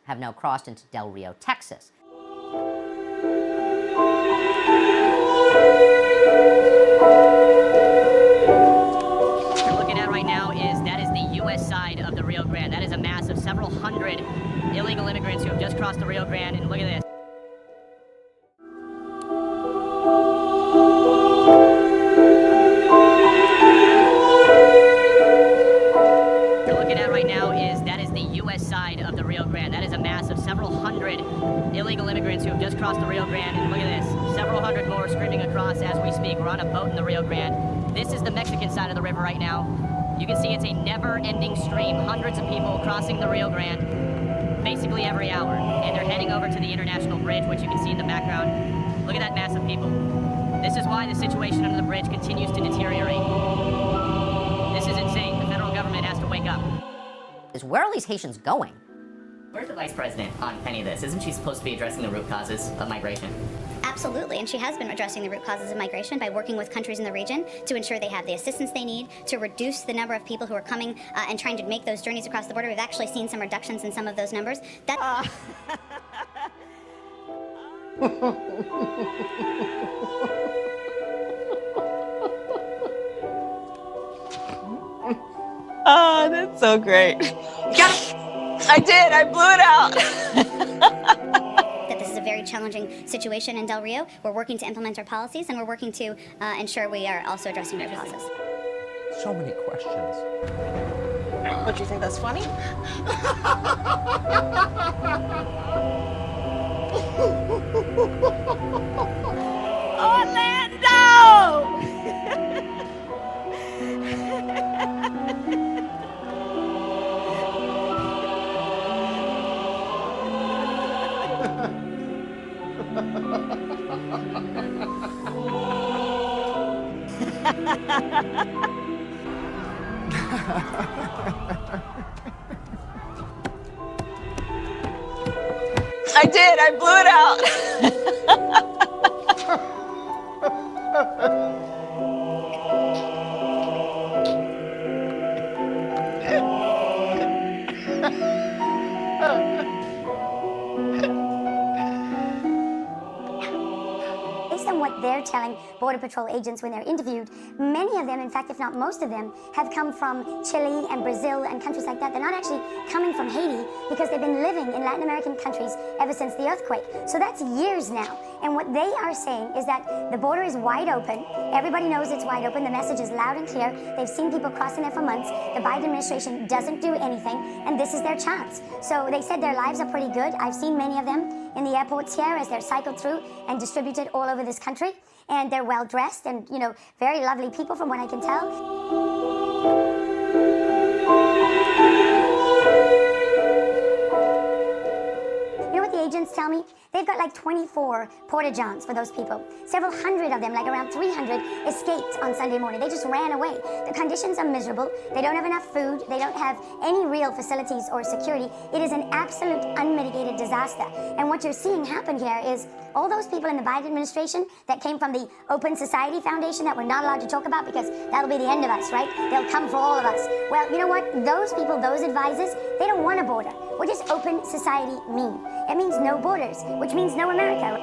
have now crossed into Del Rio, Texas. What you're looking at right now is the U.S. side of the Rio Grande. That is a mass of several hundred illegal immigrants who have just crossed the Rio Grande, and look at this. What you're looking at right now is the U.S. side of the Rio Grande. That is a mass of several hundred illegal immigrants who have just crossed the Rio Grande, and look at this. Several hundred more screaming across as we speak. We're on a boat in the Rio Grande. This is the Mexican side of the river right now. You can see it's a never-ending stream. Hundreds of people crossing the Rio Grande basically every hour. And they're heading over to the International Bridge, which you can see in the background. Look at that mass of people. This is why the situation under the bridge continues to deteriorate. This is insane. The federal government has to wake up. Where are these Haitians going? Where's the vice president on any of this? Isn't she supposed to be addressing the root causes of migration? Absolutely, and she has been addressing the root causes of migration by working with countries in the region to ensure they have the assistance they need, to reduce the number of people who are coming and trying to make those journeys across the border. We've actually seen some reductions in some of those numbers. Oh, that's so great. I did, I blew it out. That this is a very challenging situation in Del Rio. We're working to implement our policies, and we're working to ensure we are also addressing root causes. So many questions. What, you think that's funny? Orlando! I did, I blew it out. Based on what they're telling Border Patrol agents when they're interviewed, many of them, in fact, if not most of them, have come from Chile and Brazil and countries like that. They're not actually coming from Haiti because they've been living in Latin American countries ever since the earthquake. So that's years now. And what they are saying is that the border is wide open. Everybody knows it's wide open. The message is loud and clear. They've seen people crossing there for months. The Biden administration doesn't do anything, and this is their chance. So they said their lives are pretty good. I've seen many of them in the airports here as they're cycled through and distributed all over this country. And they're well dressed and, you know, very lovely people from what I can tell. You know what the agents tell me? They've got like 24 porta-johns for those people. Several hundred of them, like around 300, escaped on Sunday morning. They just ran away. The conditions are miserable. They don't have enough food. They don't have any real facilities or security. It is an absolute unmitigated disaster. And what you're seeing happen here is all those people in the Biden administration that came from the Open Society Foundation that we're not allowed to talk about because that'll be the end of us, right? They'll come for all of us. Well, you know what? Those people, those advisors, they don't want a border. What does open society mean? It means no borders, which means no America.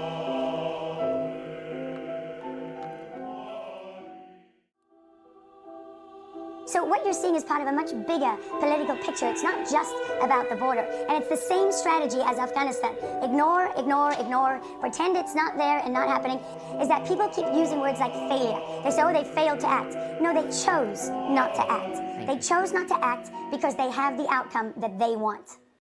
So what you're seeing is part of a much bigger political picture. It's not just about the border. And it's the same strategy as Afghanistan. Ignore, ignore, ignore, pretend it's not there and not happening, is that people keep using words like failure. They say, oh, they failed to act. No, they chose not to act. They chose not to act because they have the outcome that they want.